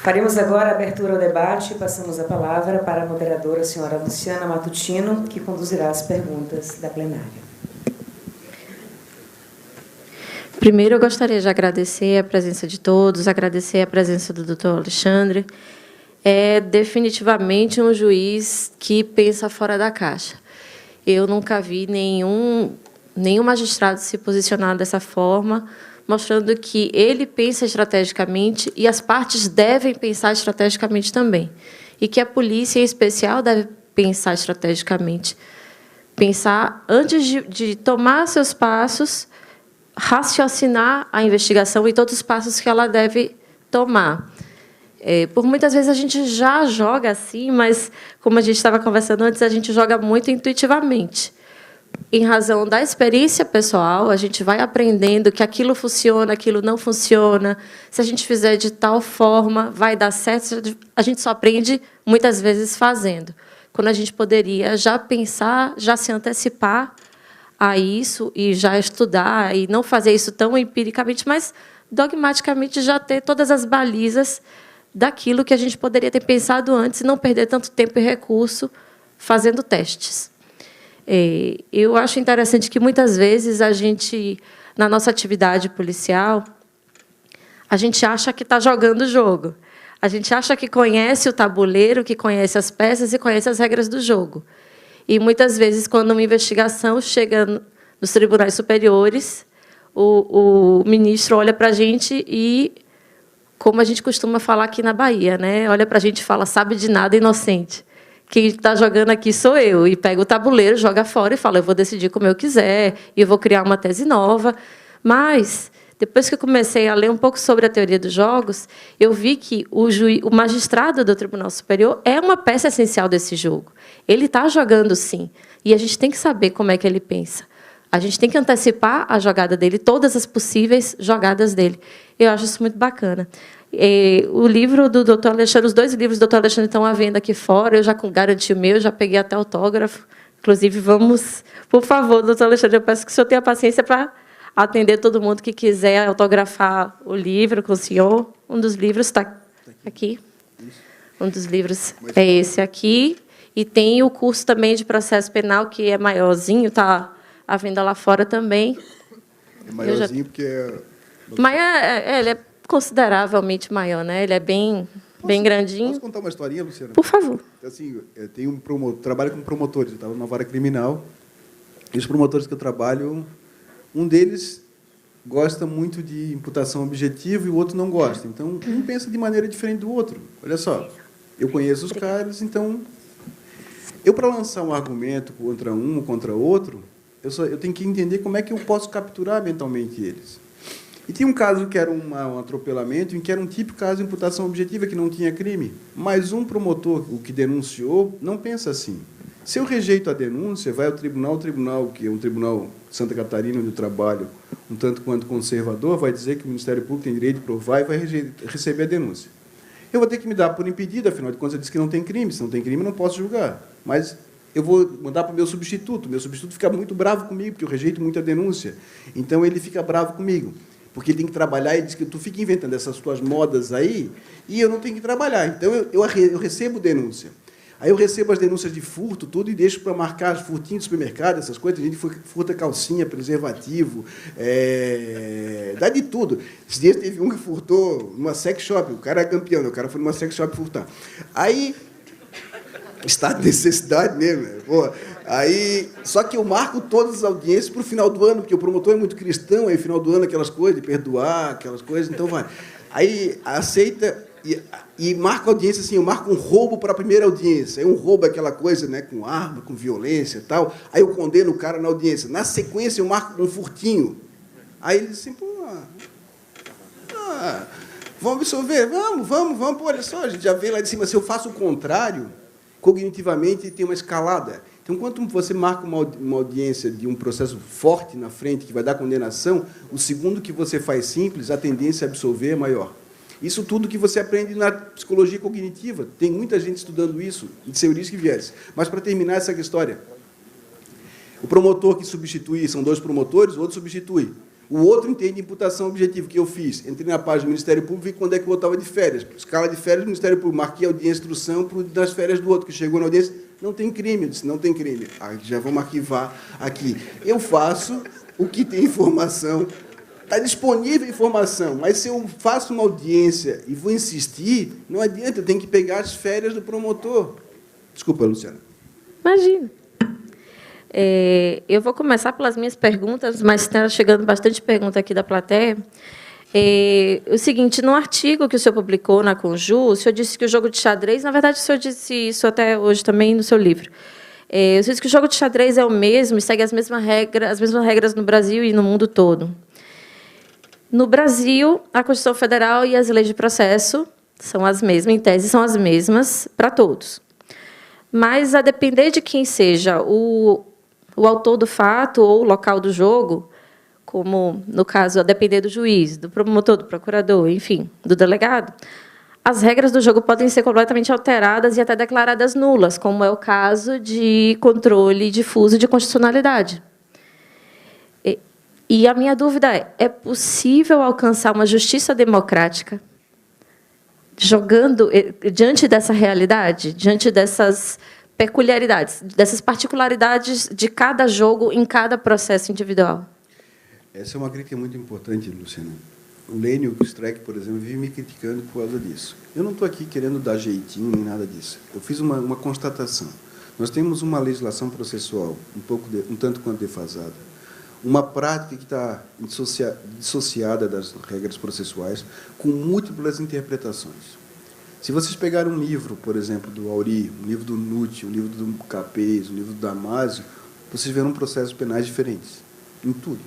Faremos agora a abertura ao debate e passamos a palavra para a moderadora, a senhora Luciana Matutino, que conduzirá as perguntas da plenária. Primeiro, eu gostaria de agradecer a presença de todos, agradecer a presença do doutor Alexandre. É definitivamente um juiz que pensa fora da caixa. Eu nunca vi nenhum magistrado se posicionar dessa forma, mostrando que ele pensa estrategicamente e as partes devem pensar estrategicamente também. E que a polícia, em especial, deve pensar estrategicamente. Pensar, antes de tomar seus passos, raciocinar a investigação e todos os passos que ela deve tomar. Por muitas vezes a gente já joga assim, mas, como a gente estava conversando antes, a gente joga muito intuitivamente. Em razão da experiência pessoal, a gente vai aprendendo que aquilo funciona, aquilo não funciona. Se a gente fizer de tal forma, vai dar certo. A gente só aprende, muitas vezes, fazendo. Quando a gente poderia já pensar, já se antecipar a isso e já estudar, e não fazer isso tão empiricamente, mas dogmaticamente já ter todas as balizas daquilo que a gente poderia ter pensado antes e não perder tanto tempo e recurso fazendo testes. Eu acho interessante que, muitas vezes, a gente, na nossa atividade policial, a gente acha que está jogando o jogo. A gente acha que conhece o tabuleiro, que conhece as peças e conhece as regras do jogo. E, muitas vezes, quando uma investigação chega nos tribunais superiores, o ministro olha para a gente e, como a gente costuma falar aqui na Bahia, né, olha para a gente e fala, sabe de nada, inocente. Quem está jogando aqui sou eu. E pega o tabuleiro, joga fora e fala, eu vou decidir como eu quiser, e eu vou criar uma tese nova. Mas, depois que eu comecei a ler um pouco sobre a teoria dos jogos, eu vi que o magistrado do Tribunal Superior é uma peça essencial desse jogo. Ele está jogando, sim, e a gente tem que saber como é que ele pensa. A gente tem que antecipar a jogada dele, todas as possíveis jogadas dele. Eu acho isso muito bacana. O livro do doutor Alexandre, os 2 livros do doutor Alexandre estão à venda aqui fora, eu já garanti o meu, já peguei até autógrafo. Inclusive, vamos, por favor, doutor Alexandre, eu peço que o senhor tenha paciência para atender todo mundo que quiser autografar o livro com o senhor. Um dos livros está aqui. Um dos livros é esse aqui. E tem o curso também de processo penal, que é maiorzinho, está à venda lá fora também. É maiorzinho porque ele é consideravelmente maior, né? Ele é bem grandinho. Posso contar uma historinha, Luciana? Por favor. Assim, eu tenho trabalho com promotores, eu estava numa vara criminal, e os promotores que eu trabalho, um deles gosta muito de imputação objetiva e o outro não gosta. Então, um pensa de maneira diferente do outro. Olha só, eu conheço os caras, então, para lançar um argumento contra um ou contra outro, eu tenho que entender como é que eu posso capturar mentalmente eles. E tinha um caso que era um atropelamento, em que era um típico caso de imputação objetiva, que não tinha crime. Mas um promotor, o que denunciou, não pensa assim. Se eu rejeito a denúncia, vai ao tribunal, que é um tribunal de Santa Catarina, onde eu trabalho, um tanto quanto conservador, vai dizer que o Ministério Público tem direito de provar e vai receber a denúncia. Eu vou ter que me dar por impedido, afinal de contas, eu disse que não tem crime. Se não tem crime, eu não posso julgar. Mas eu vou mandar para o meu substituto. Meu substituto fica muito bravo comigo, porque eu rejeito muito a denúncia. Então, ele fica bravo comigo, porque ele tem que trabalhar e diz que tu fica inventando essas tuas modas aí e eu não tenho que trabalhar. Então, eu recebo denúncia. Aí eu recebo as denúncias de furto, tudo, e deixo para marcar os furtinhos do supermercado, essas coisas. A gente furta calcinha, preservativo, dá de tudo. Esses dias teve um que furtou numa sex shop, o cara é campeão, o cara foi numa sex shop furtar. Aí, estado de necessidade mesmo, né? Pô, aí, só que eu marco todas as audiências para o final do ano, porque o promotor é muito cristão, aí final do ano aquelas coisas, de perdoar, aquelas coisas, então vai. Aí aceita e marco a audiência assim, eu marco um roubo para a primeira audiência. Aí um roubo é aquela coisa, né, com arma, com violência e tal. Aí eu condeno o cara na audiência. Na sequência eu marco um furtinho. Aí ele diz assim, pô, vamos absolver? Vamos, pô, olha só, a gente já vê lá de cima. Se eu faço o contrário, cognitivamente tem uma escalada. Então, quando você marca uma audiência de um processo forte na frente, que vai dar condenação, o segundo que você faz simples, a tendência a absolver é maior. Isso tudo que você aprende na psicologia cognitiva. Tem muita gente estudando isso, de Seuris que viesse. Mas, para terminar essa história, o promotor que substitui, são 2 promotores, o outro substitui. O outro entende imputação objetiva, que eu fiz. Entrei na página do Ministério Público e vi quando é que eu estava de férias. Escala de férias do Ministério Público. Marquei a audiência de instrução das férias do outro, que chegou na audiência. Não tem crime. Eu disse, não tem crime. Já vamos arquivar aqui. Eu faço o que tem informação. Está disponível a informação, mas se eu faço uma audiência e vou insistir, não adianta, eu tenho que pegar as férias do promotor. Desculpa, Luciana. Imagina. Eu vou começar pelas minhas perguntas, mas está chegando bastante pergunta aqui da plateia. O seguinte, no artigo que o senhor publicou na Conju, o senhor disse que o jogo de xadrez, na verdade, o senhor disse isso até hoje também no seu livro. O senhor disse que o jogo de xadrez é o mesmo e segue as mesmas regras no Brasil e no mundo todo. No Brasil, a Constituição Federal e as leis de processo são as mesmas, em tese, são as mesmas para todos. Mas, a depender de quem seja o autor do fato ou o local do jogo, como, no caso, a depender do juiz, do promotor, do procurador, enfim, do delegado, as regras do jogo podem ser completamente alteradas e até declaradas nulas, como é o caso de controle difuso de constitucionalidade. E a minha dúvida é possível alcançar uma justiça democrática jogando diante dessa realidade, diante dessas peculiaridades, dessas particularidades de cada jogo em cada processo individual? Essa é uma crítica muito importante, Luciana. O Lênio Streck, por exemplo, vive me criticando por causa disso. Eu não estou aqui querendo dar jeitinho nem nada disso. Eu fiz uma constatação. Nós temos uma legislação processual um tanto quanto defasada, uma prática que está dissociada das regras processuais, com múltiplas interpretações. Se vocês pegarem um livro, por exemplo, do Auri, um livro do Nutti, um livro do Capês, um livro do Damasio, vocês verão processos penais diferentes, em tudo.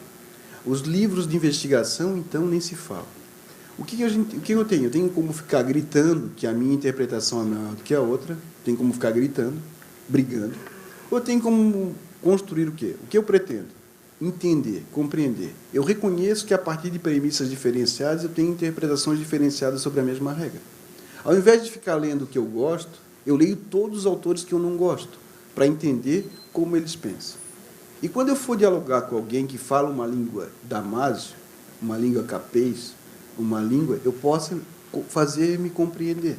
Os livros de investigação, então, nem se fala. O que eu tenho? Eu tenho como ficar gritando que a minha interpretação é maior do que a outra, tenho como ficar gritando, brigando, ou eu tenho como construir o quê? O que eu pretendo? Entender, compreender. Eu reconheço que, a partir de premissas diferenciadas, eu tenho interpretações diferenciadas sobre a mesma regra. Ao invés de ficar lendo o que eu gosto, eu leio todos os autores que eu não gosto, para entender como eles pensam. E quando eu for dialogar com alguém que fala uma língua Damasio, uma língua Capês, uma língua, eu possa fazer-me compreender.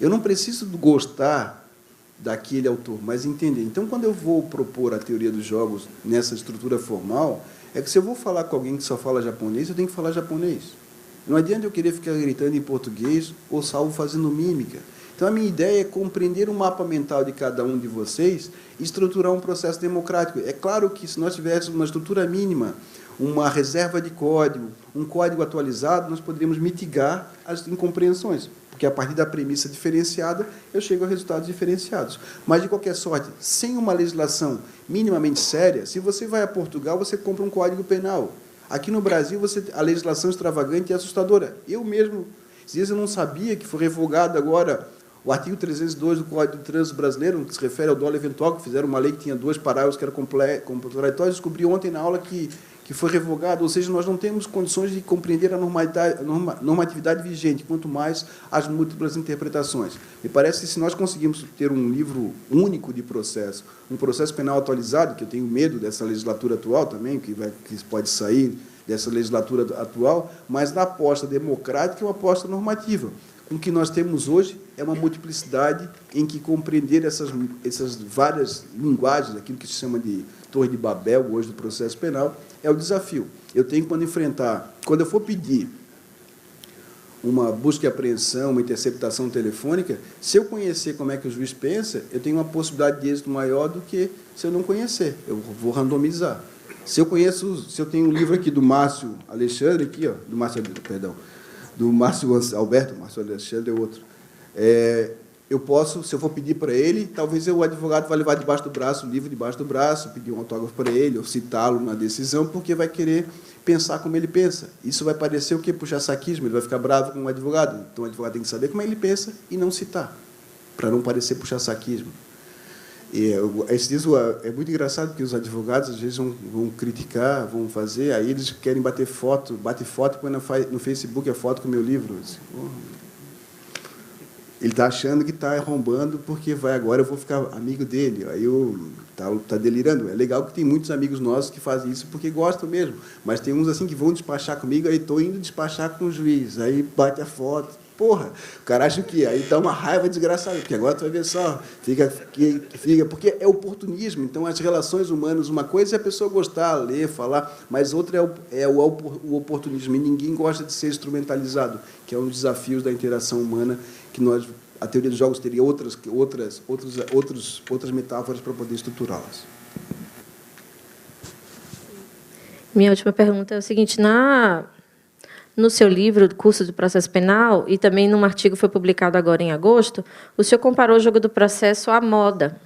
Eu não preciso gostar daquele autor, mas entender. Então, quando eu vou propor a teoria dos jogos nessa estrutura formal, é que se eu vou falar com alguém que só fala japonês, eu tenho que falar japonês. Não adianta eu querer ficar gritando em português ou salvo fazendo mímica. Então, a minha ideia é compreender o mapa mental de cada um de vocês e estruturar um processo democrático. É claro que, se nós tivéssemos uma estrutura mínima, uma reserva de código, um código atualizado, nós poderíamos mitigar as incompreensões, porque, a partir da premissa diferenciada, eu chego a resultados diferenciados. Mas, de qualquer sorte, sem uma legislação minimamente séria, se você vai a Portugal, você compra um código penal. Aqui no Brasil, a legislação extravagante é assustadora. Eu mesmo, esses dias eu não sabia que foi revogado agora o artigo 302 do Código de Trânsito Brasileiro, que se refere ao dolo eventual, que fizeram uma lei que tinha 2 parágrafos que eram contraditórios. Descobri ontem na aula que foi revogado, ou seja, nós não temos condições de compreender a normatividade vigente, quanto mais as múltiplas interpretações. Me parece que, se nós conseguimos ter um livro único de processo, um processo penal atualizado, que eu tenho medo dessa legislatura atual também, que pode sair dessa legislatura atual, mas na aposta democrática é uma aposta normativa. O que nós temos hoje é uma multiplicidade em que compreender essas várias linguagens, aquilo que se chama de Torre de Babel, hoje, do processo penal, é o desafio. Eu tenho, quando eu for pedir uma busca e apreensão, uma interceptação telefônica, se eu conhecer como é que o juiz pensa, eu tenho uma possibilidade de êxito maior do que se eu não conhecer. Eu vou randomizar. Se eu tenho um livro aqui do Márcio Alexandre, aqui, ó, do Márcio Alberto, Márcio Alexandre é outro. Eu posso, se eu for pedir para ele, talvez o advogado vai levar debaixo do braço, o livro debaixo do braço, pedir um autógrafo para ele, ou citá-lo na decisão, porque vai querer pensar como ele pensa. Isso vai parecer o quê? Puxa-saquismo, ele vai ficar bravo com o advogado. Então, o advogado tem que saber como ele pensa e não citar, para não parecer puxa-saquismo. É muito engraçado, porque os advogados, às vezes, vão criticar, vão fazer, aí eles querem bate foto e põe no Facebook a foto com o meu livro. Ele está achando que está arrombando, porque agora eu vou ficar amigo dele. Aí tá delirando. É legal que tem muitos amigos nossos que fazem isso porque gostam mesmo, mas tem uns assim que vão despachar comigo, aí estou indo despachar com o juiz, aí bate a foto. Porra, o cara acha que aí dá uma raiva desgraçada, porque agora tu vai ver só, fica, porque é oportunismo. Então, as relações humanas, uma coisa é a pessoa gostar, ler, falar, mas outra é o oportunismo, e ninguém gosta de ser instrumentalizado, que é um dos desafios da interação humana, que a teoria dos jogos teria outras metáforas para poder estruturá-las. Minha última pergunta é o seguinte: no seu livro, do curso do processo penal, e também num artigo que foi publicado agora em agosto, o senhor comparou o jogo do processo à moda.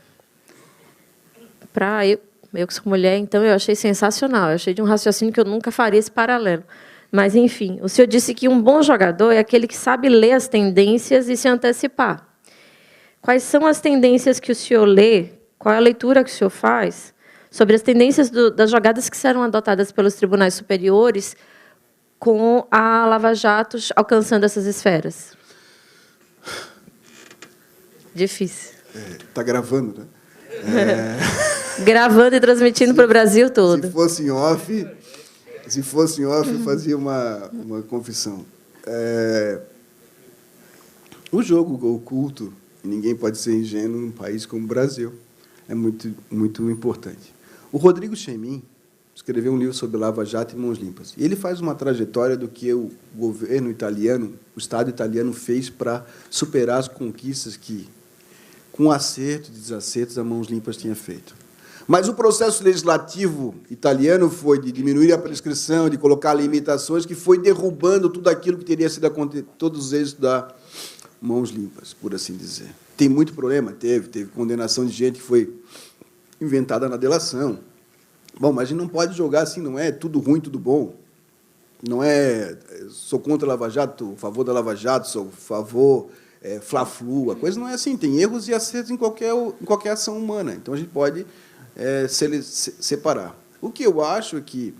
Eu que sou mulher, então eu achei sensacional. Eu achei de um raciocínio que eu nunca faria esse paralelo. Mas, enfim, o senhor disse que um bom jogador é aquele que sabe ler as tendências e se antecipar. Quais são as tendências que o senhor lê? Qual é a leitura que o senhor faz sobre as tendências das jogadas que serão adotadas pelos tribunais superiores com a Lava Jato alcançando essas esferas? Difícil. Está gravando, né? Gravando e transmitindo para o Brasil todo. Se fosse em off, eu fazia uma confissão. O jogo oculto, ninguém pode ser ingênuo num país como o Brasil, é muito, muito importante. O Rodrigo Chemin escreveu um livro sobre Lava Jato e Mãos Limpas. E ele faz uma trajetória do que o governo italiano, o Estado italiano, fez para superar as conquistas que, com acertos e desacertos, a Mãos Limpas tinha feito. Mas o processo legislativo italiano foi de diminuir a prescrição, de colocar limitações, que foi derrubando tudo aquilo que teria sido todos os êxitos da Mãos Limpas, por assim dizer. Tem muito problema? Teve condenação de gente que foi inventada na delação. Bom, mas a gente não pode jogar assim, não é tudo ruim, tudo bom. Não é sou contra a Lava Jato, a favor da Lava Jato, sou a favor fla-flu. A coisa não é assim, tem erros e acertos em qualquer ação humana. Então, a gente pode separar. O que eu acho é que,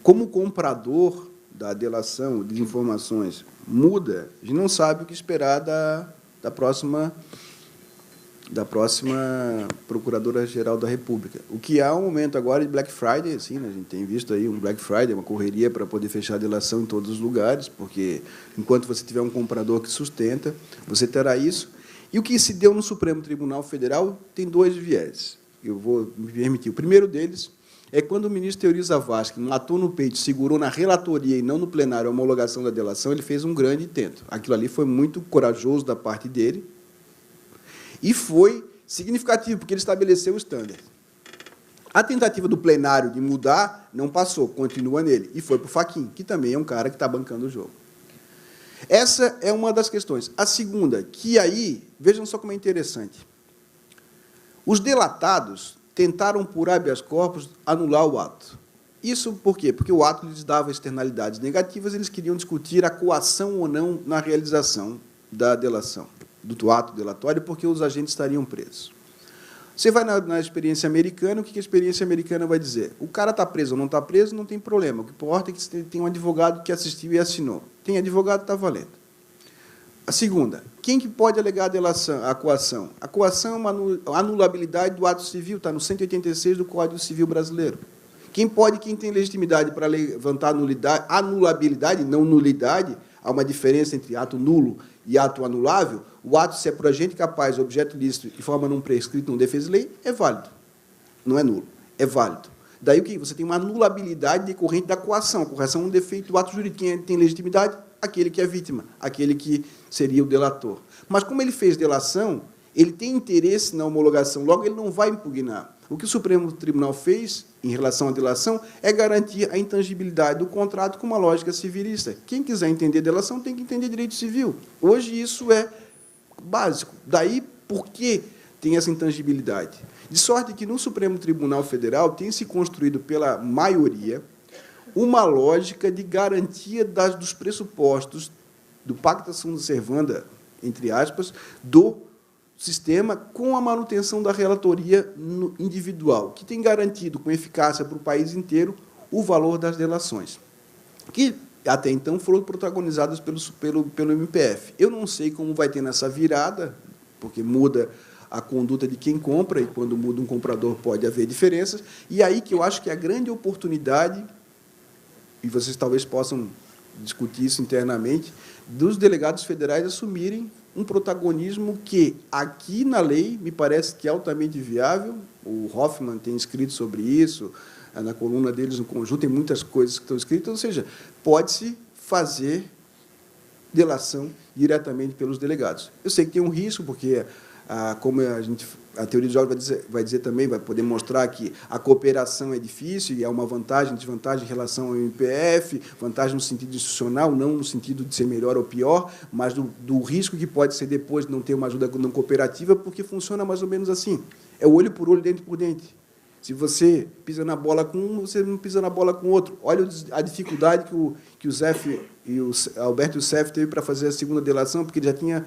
como comprador da delação, de informações, muda, a gente não sabe o que esperar da próxima Procuradora-Geral da República. O que há um momento agora de Black Friday, assim, né? A gente tem visto aí um Black Friday, uma correria para poder fechar a delação em todos os lugares, porque enquanto você tiver um comprador que sustenta, você terá isso. E o que se deu no Supremo Tribunal Federal tem dois vieses. Eu vou me permitir. O primeiro deles é quando o ministro Teori Zavascki matou no peito, segurou na relatoria e não no plenário a homologação da delação, ele fez um grande intento. Aquilo ali foi muito corajoso da parte dele, e foi significativo, porque ele estabeleceu o estándar. A tentativa do plenário de mudar não passou, continua nele, e foi para o Fachin, que também é um cara que está bancando o jogo. Essa é uma das questões. A segunda, que aí, vejam só como é interessante. Os delatados tentaram, por habeas corpus, anular o ato. Isso por quê? Porque o ato lhes dava externalidades negativas, eles queriam discutir a coação ou não na realização da delação, do ato delatório, porque os agentes estariam presos. Você vai na experiência americana, o que a experiência americana vai dizer? O cara está preso ou não está preso, não tem problema. O que importa é que você tem um advogado que assistiu e assinou. Tem advogado, está valendo. A segunda, quem que pode alegar a coação? A coação é uma anulabilidade do ato civil, está no 186 do Código Civil Brasileiro. Quem tem legitimidade para levantar anulabilidade, não nulidade, há uma diferença entre ato nulo e ato anulável. O ato, se é por agente capaz, objeto lícito e forma não prescrito, não defesa de lei, é válido. Não é nulo, é válido. Daí o que? Você tem uma anulabilidade decorrente da coação. A coação é um defeito do ato jurídico. Quem tem legitimidade? Aquele que é vítima, aquele que seria o delator. Mas como ele fez delação, ele tem interesse na homologação, logo ele não vai impugnar. O que o Supremo Tribunal fez em relação à delação é garantir a intangibilidade do contrato com uma lógica civilista. Quem quiser entender delação tem que entender direito civil. Hoje isso é básico. Daí, por que tem essa intangibilidade? De sorte que no Supremo Tribunal Federal tem se construído pela maioria uma lógica de garantia dos pressupostos do pacta sunt servanda, entre aspas, do sistema com a manutenção da relatoria individual, que tem garantido com eficácia para o país inteiro o valor das delações, que até então foram protagonizadas pelo MPF. Eu não sei como vai ter nessa virada, porque muda a conduta de quem compra, e quando muda um comprador pode haver diferenças. E aí que eu acho que a grande oportunidade, e vocês talvez possam discutir isso internamente, dos delegados federais assumirem um protagonismo que, aqui na lei, me parece que é altamente viável. O Hoffman tem escrito sobre isso, na coluna deles no conjunto, tem muitas coisas que estão escritas, ou seja, pode-se fazer delação diretamente pelos delegados. Eu sei que tem um risco, porque, como a teoria dos jogos vai dizer também, vai poder mostrar que a cooperação é difícil e é uma vantagem, desvantagem em relação ao MPF, vantagem no sentido institucional, não no sentido de ser melhor ou pior, mas do risco que pode ser depois de não ter uma ajuda não cooperativa, porque funciona mais ou menos assim. É olho por olho, dente por dente. Se você pisa na bola com um, você não pisa na bola com o outro. Olha a dificuldade que o Zef e o Alberto e o Cef teve para fazer a segunda delação, porque ele já tinha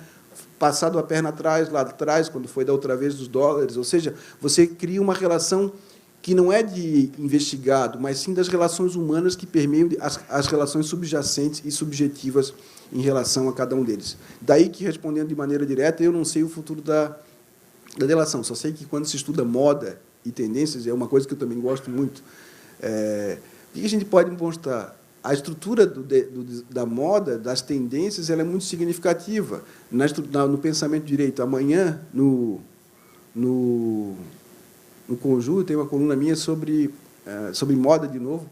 passado a perna atrás, lá atrás, quando foi da outra vez dos dólares. Ou seja, você cria uma relação que não é de investigado, mas sim das relações humanas que permeiam as relações subjacentes e subjetivas em relação a cada um deles. Daí que, respondendo de maneira direta, eu não sei o futuro da delação, só sei que, quando se estuda moda e tendências, é uma coisa que eu também gosto muito. O que a gente pode mostrar? A estrutura da moda, das tendências, ela é muito significativa. No pensamento direito, amanhã, no conjunto, tem uma coluna minha sobre moda, de novo.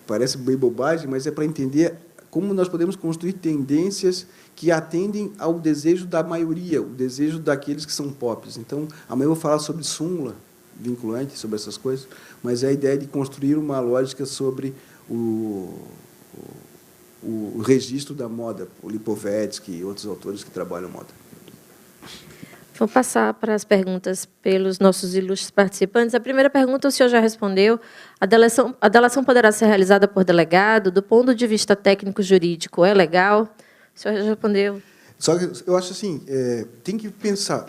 Parece bem bobagem, mas é para entender como nós podemos construir tendências que atendem ao desejo da maioria, o desejo daqueles que são pops. Então, amanhã eu vou falar sobre súmula vinculante, sobre essas coisas, mas é a ideia de construir uma lógica sobre o registro da moda, o Lipovetsky e outros autores que trabalham moda. Vou passar para as perguntas pelos nossos ilustres participantes. A primeira pergunta o senhor já respondeu. A delação poderá ser realizada por delegado? Do ponto de vista técnico-jurídico, é legal? O senhor já respondeu. Só que eu acho assim, tem que pensar.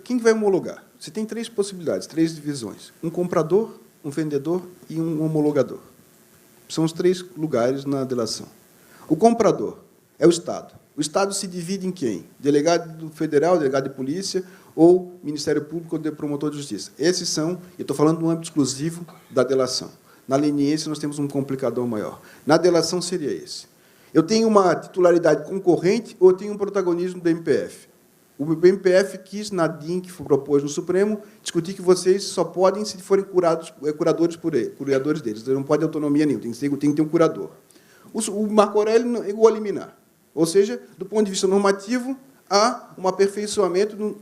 Quem vai homologar? Você tem 3 possibilidades, 3 divisões. Um comprador, um vendedor e um homologador. São os 3 lugares na delação. O comprador é o Estado. O Estado se divide em quem? Delegado federal, delegado de polícia, ou Ministério Público ou promotor de justiça. Esses são, eu estou falando no âmbito exclusivo da delação. Na leniência, nós temos um complicador maior. Na delação, seria esse. Eu tenho uma titularidade concorrente ou eu tenho um protagonismo do MPF? O MPF quis, na DIN, que propôs no Supremo, discutir que vocês só podem se forem curadores deles. Eles não podem autonomia nenhuma, tem que ter um curador. O Marco Aurélio negou a liminar. Ou seja, do ponto de vista normativo, há um aperfeiçoamento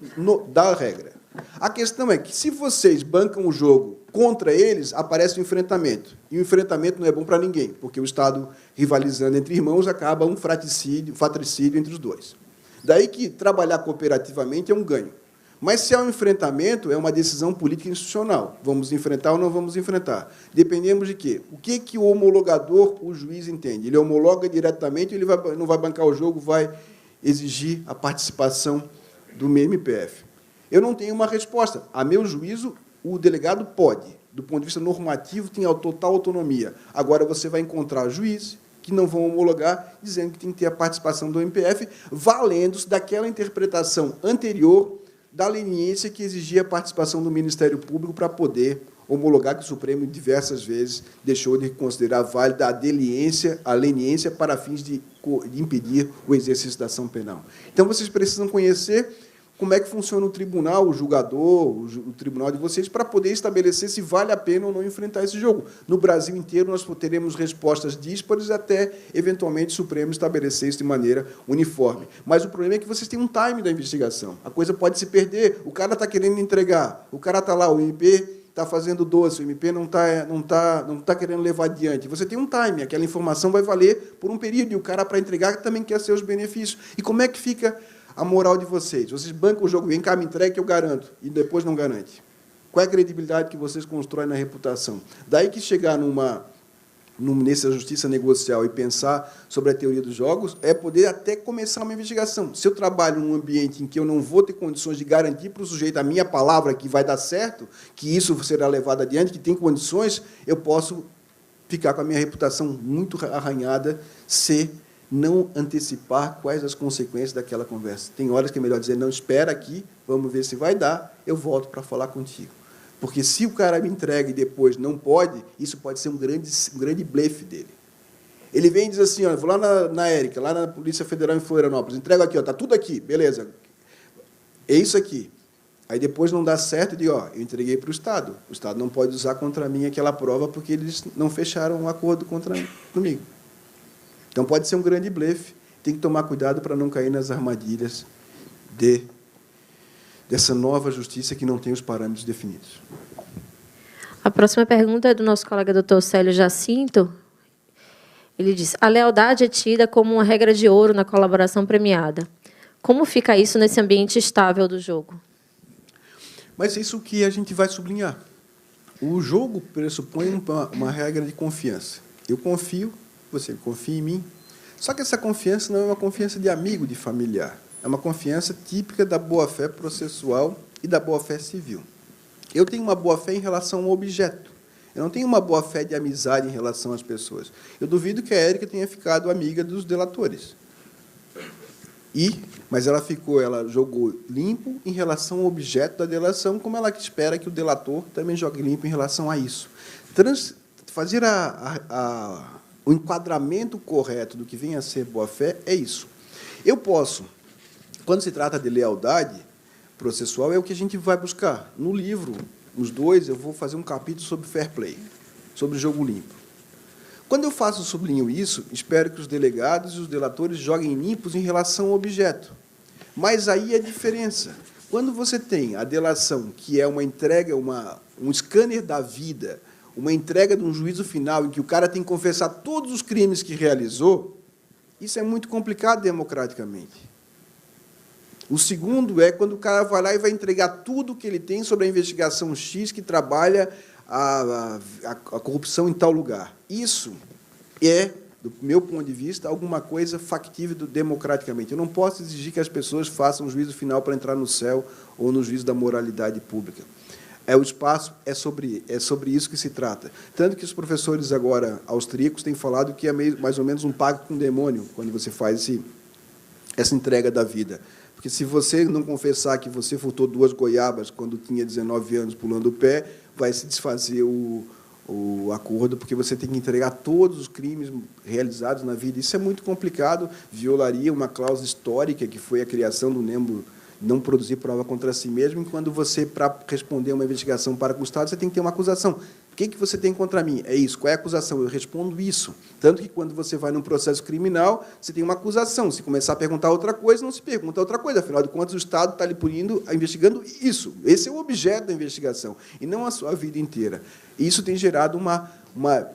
da regra. A questão é que, se vocês bancam o jogo contra eles, aparece um enfrentamento. E o enfrentamento não é bom para ninguém, porque o Estado, rivalizando entre irmãos, acaba um fratricídio entre os dois. Daí que trabalhar cooperativamente é um ganho. Mas, se há um enfrentamento, é uma decisão política institucional. Vamos enfrentar ou não vamos enfrentar? Dependemos de quê? O que o homologador, o juiz, entende? Ele homologa diretamente, ele não vai bancar o jogo, vai exigir a participação do MPF. Eu não tenho uma resposta. A meu juízo, o delegado pode. Do ponto de vista normativo, tem a total autonomia. Agora, você vai encontrar juízes que não vão homologar, dizendo que tem que ter a participação do MPF, valendo-se daquela interpretação anterior da leniência que exigia a participação do Ministério Público para poder homologar, que o Supremo diversas vezes deixou de considerar válida a leniência para fins de impedir o exercício da ação penal. Então, vocês precisam conhecer como é que funciona o tribunal, o julgador, o tribunal de vocês, para poder estabelecer se vale a pena ou não enfrentar esse jogo. No Brasil inteiro, nós teremos respostas díspares até, eventualmente, o Supremo estabelecer isso de maneira uniforme. Mas o problema é que vocês têm um time da investigação. A coisa pode se perder, o cara está querendo entregar, o cara está lá, o MP está fazendo doce, o MP não tá querendo levar adiante. Você tem um time, aquela informação vai valer por um período, e o cara, para entregar, também quer seus benefícios. E como é que fica a moral de vocês? Vocês bancam o jogo, vem cá, me entregue que eu garanto, e depois não garante. Qual é a credibilidade que vocês constroem na reputação? Daí que chegar nessa justiça negocial e pensar sobre a teoria dos jogos é poder até começar uma investigação. Se eu trabalho num ambiente em que eu não vou ter condições de garantir para o sujeito a minha palavra que vai dar certo, que isso será levado adiante, que tem condições, eu posso ficar com a minha reputação muito arranhada se não antecipar quais as consequências daquela conversa. Tem horas que é melhor dizer, não, espera aqui, vamos ver se vai dar, eu volto para falar contigo. Porque se o cara me entrega e depois não pode, isso pode ser um grande blefe dele. Ele vem e diz assim, ó, vou lá na Érica, lá na Polícia Federal em Florianópolis, entrego aqui, está tudo aqui, beleza, é isso aqui. Aí depois não dá certo e digo, ó, eu entreguei para o Estado não pode usar contra mim aquela prova porque eles não fecharam um acordo comigo. Então pode ser um grande blefe, tem que tomar cuidado para não cair nas armadilhas dessa nova justiça que não tem os parâmetros definidos. A próxima pergunta é do nosso colega Dr. Célio Jacinto. Ele diz, a lealdade é tida como uma regra de ouro na colaboração premiada. Como fica isso nesse ambiente estável do jogo? Mas isso que a gente vai sublinhar. O jogo pressupõe uma regra de confiança. Eu confio, você confia em mim. Só que essa confiança não é uma confiança de amigo, de familiar. É uma confiança típica da boa-fé processual e da boa-fé civil. Eu tenho uma boa-fé em relação ao objeto. Eu não tenho uma boa-fé de amizade em relação às pessoas. Eu duvido que a Érica tenha ficado amiga dos delatores. Mas ela jogou limpo em relação ao objeto da delação, como ela espera que o delator também jogue limpo em relação a isso. Fazer o enquadramento correto do que vem a ser boa-fé é isso. Eu posso, quando se trata de lealdade processual, é o que a gente vai buscar. No livro, os dois, eu vou fazer um capítulo sobre fair play, sobre jogo limpo. Quando eu sublinho isso, espero que os delegados e os delatores joguem limpos em relação ao objeto. Mas aí a diferença. Quando você tem a delação, que é uma entrega, um scanner da vida, uma entrega de um juízo final em que o cara tem que confessar todos os crimes que realizou, isso é muito complicado democraticamente. O segundo é quando o cara vai lá e vai entregar tudo que ele tem sobre a investigação X que trabalha a corrupção em tal lugar. Isso é, do meu ponto de vista, alguma coisa factível democraticamente. Eu não posso exigir que as pessoas façam um juízo final para entrar no céu ou no juízo da moralidade pública. O espaço é sobre isso que se trata. Tanto que os professores agora austríacos têm falado que é mais ou menos um pacto com o demônio quando você faz essa entrega da vida. Porque se você não confessar que você furtou 2 goiabas quando tinha 19 anos pulando o pé, vai se desfazer o acordo, porque você tem que entregar todos os crimes realizados na vida. Isso é muito complicado, violaria uma cláusula histórica, que foi a criação do não produzir prova contra si mesmo, e quando você, para responder uma investigação para com o Estado, você tem que ter uma acusação. O que você tem contra mim? É isso. Qual é a acusação? Eu respondo isso. Tanto que, quando você vai num processo criminal, você tem uma acusação. Se começar a perguntar outra coisa, não se pergunta outra coisa. Afinal de contas, o Estado está lhe punindo, investigando isso. Esse é o objeto da investigação, e não a sua vida inteira. E isso tem gerado,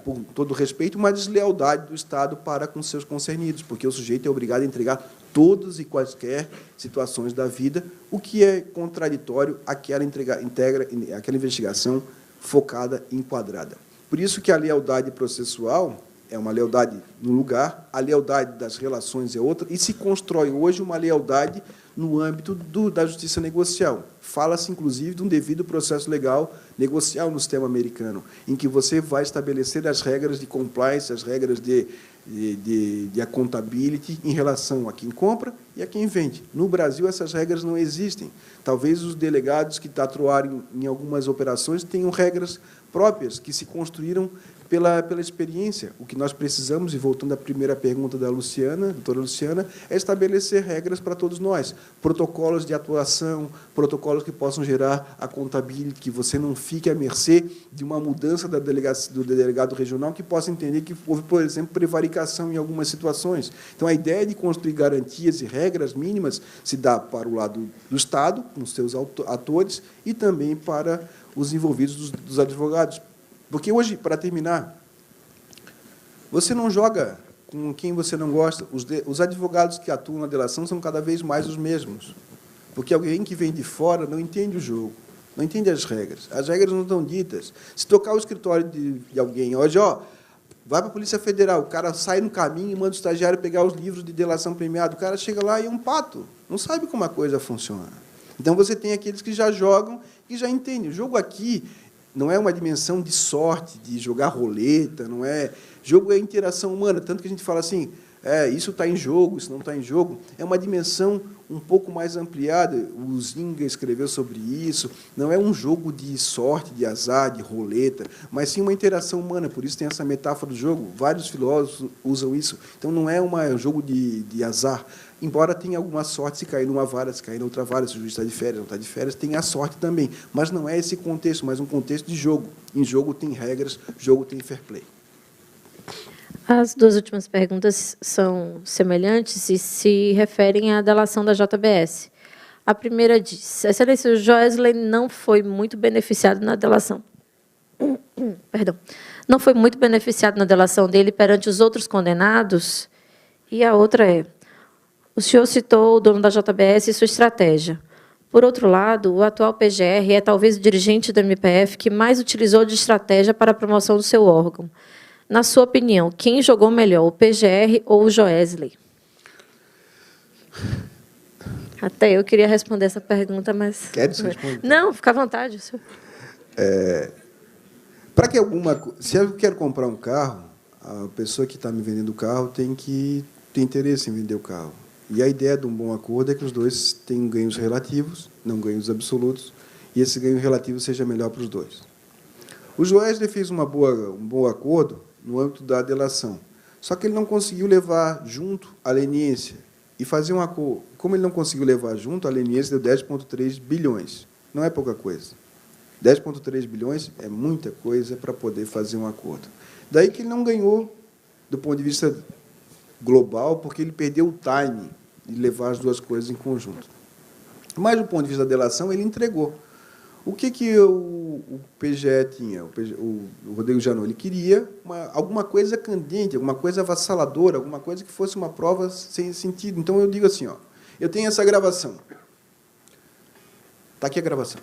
por todo respeito, uma deslealdade do Estado para com seus concernidos, porque o sujeito é obrigado a entregar todas e quaisquer situações da vida, o que é contraditório àquela investigação focada e enquadrada. Por isso que a lealdade processual é uma lealdade no lugar, a lealdade das relações é outra, e se constrói hoje uma lealdade no âmbito da justiça negocial. Fala-se, inclusive, de um devido processo legal negocial no sistema americano, em que você vai estabelecer as regras de compliance, as regras de accountability em relação a quem compra e a quem vende. No Brasil, essas regras não existem. Talvez os delegados que atuarem em algumas operações tenham regras próprias que se construíram pela experiência. O que nós precisamos, e voltando à primeira pergunta da Luciana, doutora Luciana, é estabelecer regras para todos nós, protocolos de atuação, protocolos que possam gerar a contabilidade, que você não fique à mercê de uma mudança do delegado regional que possa entender que houve, por exemplo, prevaricação em algumas situações. Então, a ideia de construir garantias e regras mínimas se dá para o lado do Estado, com seus atores, e também para os envolvidos dos advogados. Porque hoje, para terminar, você não joga com quem você não gosta. Os advogados que atuam na delação são cada vez mais os mesmos. Porque alguém que vem de fora não entende o jogo, não entende as regras. As regras não estão ditas. Se tocar o escritório de alguém hoje, vai para a Polícia Federal, o cara sai no caminho e manda o estagiário pegar os livros de delação premiada. O cara chega lá e é um pato, não sabe como a coisa funciona. Então, você tem aqueles que já jogam e já entendem. O jogo aqui não é uma dimensão de sorte, de jogar roleta, não é. Jogo é interação humana, tanto que a gente fala assim, isso está em jogo, isso não está em jogo, é uma dimensão um pouco mais ampliada. O Zinga escreveu sobre isso. Não é um jogo de sorte, de azar, de roleta, mas sim uma interação humana. Por isso tem essa metáfora do jogo. Vários filósofos usam isso. Então, não é um jogo de azar. Embora tenha alguma sorte, se cair numa vara, se cair noutra vara, se o juiz está de férias, não está de férias, tem a sorte também. Mas não é esse contexto, mas um contexto de jogo. Em jogo tem regras, jogo tem fair play. As duas últimas perguntas são semelhantes e se referem à delação da JBS. A primeira diz: Excelência, o Joesley não foi muito beneficiado na delação. Perdão. Não foi muito beneficiado na delação dele perante os outros condenados? E a outra é: o senhor citou o dono da JBS e sua estratégia. Por outro lado, o atual PGR é talvez o dirigente do MPF que mais utilizou de estratégia para a promoção do seu órgão. Na sua opinião, quem jogou melhor, o PGR ou o Joesley? Até eu queria responder essa pergunta, mas... Quer responder? Não, fica à vontade. Senhor. Para que se eu quero comprar um carro, a pessoa que está me vendendo o carro tem que ter interesse em vender o carro. E a ideia de um bom acordo é que os dois tenham ganhos relativos, não ganhos absolutos, e esse ganho relativo seja melhor para os dois. O Joesley fez um bom acordo no âmbito da delação. Só que ele não conseguiu levar junto a leniência. E fazer um acordo. Como ele não conseguiu levar junto, a leniência deu 10,3 bilhões. Não é pouca coisa. 10,3 bilhões é muita coisa para poder fazer um acordo. Daí que ele não ganhou, do ponto de vista global, porque ele perdeu o timing de levar as duas coisas em conjunto. Mas, do ponto de vista da delação, ele entregou. O que o PGE tinha, o Rodrigo Janot? Ele queria alguma coisa candente, alguma coisa avassaladora, alguma coisa que fosse uma prova sem sentido. Então, eu digo assim, eu tenho essa gravação. Está aqui a gravação.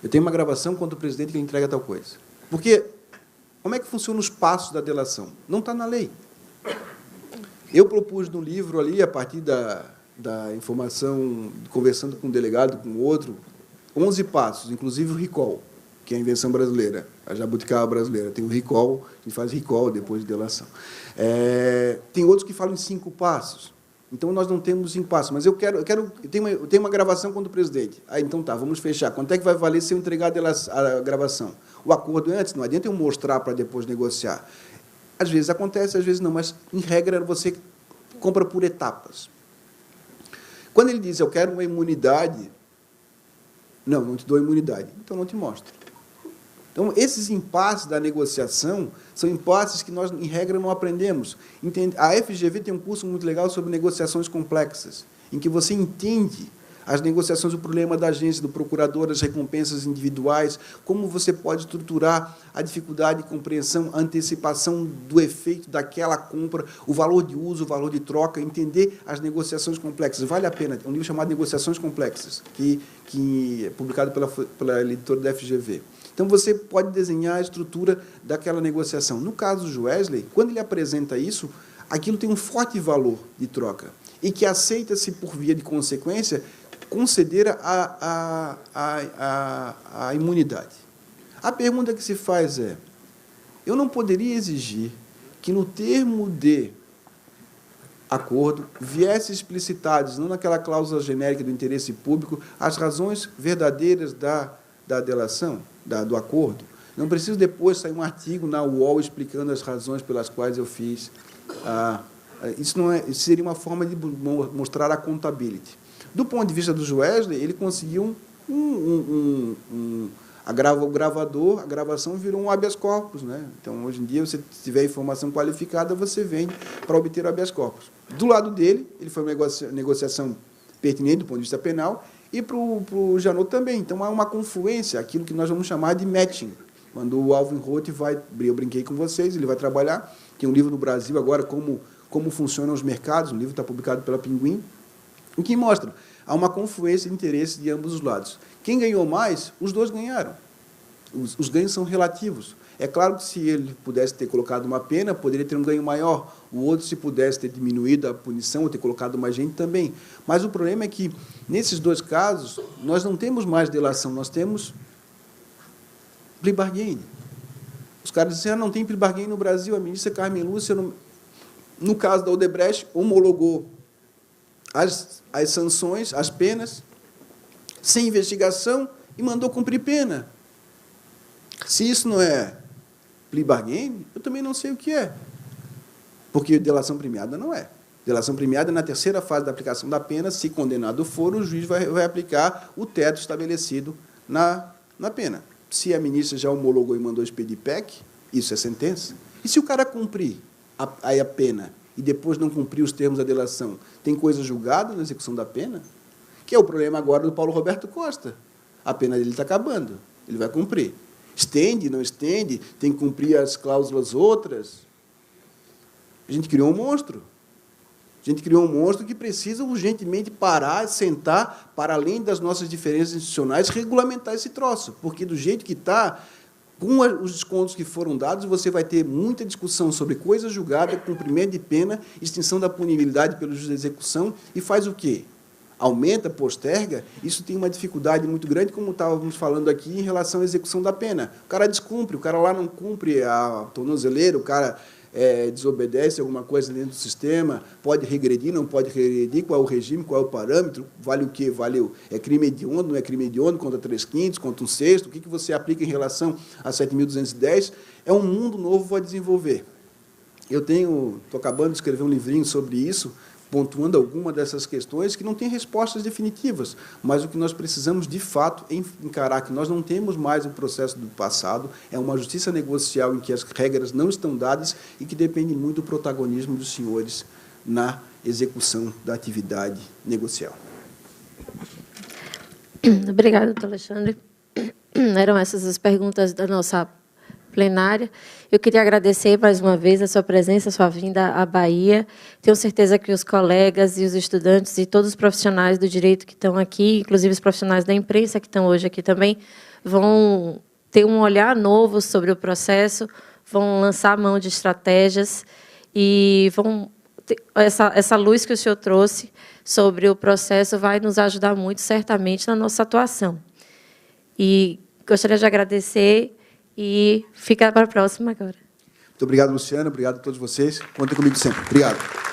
Eu tenho uma gravação contra o presidente que ele entrega tal coisa. Porque, como é que funcionam os passos da delação? Não está na lei. Eu propus no livro ali, a partir da informação, conversando com um delegado, com outro, 11 passos, inclusive o recall, que é a invenção brasileira, a jabuticaba brasileira. Tem o recall, a gente faz recall depois de delação. Tem outros que falam em 5 passos. Então, nós não temos 5 passos. Mas eu tenho uma gravação contra o presidente. Então, vamos fechar. Quanto é que vai valer se eu entregar a gravação? O acordo é antes, não adianta eu mostrar para depois negociar. Às vezes acontece, às vezes não, mas, em regra, você compra por etapas. Quando ele diz, eu quero uma imunidade... Não te dou imunidade. Então, não te mostro. Então, esses impasses da negociação são impasses que nós, em regra, não aprendemos. A FGV tem um curso muito legal sobre negociações complexas, em que você entende as negociações, o problema da agência, do procurador, as recompensas individuais, como você pode estruturar a dificuldade de compreensão, a antecipação do efeito daquela compra, o valor de uso, o valor de troca, entender as negociações complexas. Vale a pena. É um livro chamado Negociações Complexas, que é publicado pela editora da FGV. Então, você pode desenhar a estrutura daquela negociação. No caso do Joesley, quando ele apresenta isso, aquilo tem um forte valor de troca e que aceita-se, por via de consequência, conceder a imunidade. A pergunta que se faz é, eu não poderia exigir que, no termo de acordo, viesse explicitados, não naquela cláusula genérica do interesse público, as razões verdadeiras da delação, do acordo? Não preciso depois sair um artigo na UOL explicando as razões pelas quais eu fiz. Isso seria uma forma de mostrar a contabilidade. Do ponto de vista do Joesley, ele conseguiu o gravador, a gravação virou um habeas corpus, né? Então, hoje em dia, se tiver informação qualificada, você vende para obter o habeas corpus. Do lado dele, ele foi uma negociação pertinente do ponto de vista penal, e para o Janot também. Então, há uma confluência, aquilo que nós vamos chamar de matching. Quando o Alvin Roth eu brinquei com vocês, ele vai trabalhar, tem um livro no Brasil agora, como funcionam os mercados, um livro está publicado pela Pinguim, em que mostra, há uma confluência de interesse de ambos os lados. Quem ganhou mais, os dois ganharam. Os ganhos são relativos. É claro que, se ele pudesse ter colocado uma pena, poderia ter um ganho maior. O outro, se pudesse ter diminuído a punição, ou ter colocado mais gente também. Mas o problema é que, nesses dois casos, nós não temos mais delação, nós temos plea bargain. Os caras dizem, não tem plea bargain no Brasil, a ministra Carmen Lúcia... No caso da Odebrecht, homologou as sanções, as penas, sem investigação, e mandou cumprir pena. Se isso não é plea bargain, eu também não sei o que é. Porque delação premiada não é. Delação premiada, na terceira fase da aplicação da pena, se condenado for, o juiz vai aplicar o teto estabelecido na pena. Se a ministra já homologou e mandou expedir PEC, isso é sentença. E se o cara cumprir a pena e depois não cumprir os termos da delação, tem coisa julgada na execução da pena? Que é o problema agora do Paulo Roberto Costa. A pena dele está acabando, ele vai cumprir. Estende, não estende, tem que cumprir as cláusulas outras. A gente criou um monstro. A gente criou um monstro que precisa urgentemente parar, sentar, para além das nossas diferenças institucionais, regulamentar esse troço. Porque, do jeito que está, com os descontos que foram dados, você vai ter muita discussão sobre coisa julgada, cumprimento de pena, extinção da punibilidade pelo juiz de execução, e faz o quê? Aumenta, posterga. Isso tem uma dificuldade muito grande, como estávamos falando aqui, em relação à execução da pena. O cara descumpre, o cara lá não cumpre a tornozeleira, o cara desobedece alguma coisa dentro do sistema, pode regredir, não pode regredir, qual é o regime, qual é o parâmetro, vale o quê? É crime hediondo, não é crime hediondo, contra 3/5, contra 1/6, o que você aplica em relação a 7.210? É um mundo novo a desenvolver. Eu estou acabando de escrever um livrinho sobre isso, pontuando alguma dessas questões que não têm respostas definitivas, mas o que nós precisamos, de fato, é encarar que nós não temos mais um processo do passado, é uma justiça negocial em que as regras não estão dadas e que depende muito do protagonismo dos senhores na execução da atividade negocial. Obrigada, doutor Alexandre. Eram essas as perguntas da nossa plenária. Eu queria agradecer mais uma vez a sua presença, a sua vinda à Bahia. Tenho certeza que os colegas e os estudantes e todos os profissionais do direito que estão aqui, inclusive os profissionais da imprensa que estão hoje aqui também, vão ter um olhar novo sobre o processo, vão lançar mão de estratégias e vão ter essa luz que o senhor trouxe sobre o processo vai nos ajudar muito, certamente, na nossa atuação. E gostaria de agradecer e ficar para a próxima agora. Muito obrigado, Luciana. Obrigado a todos vocês. Contem comigo sempre. Obrigado.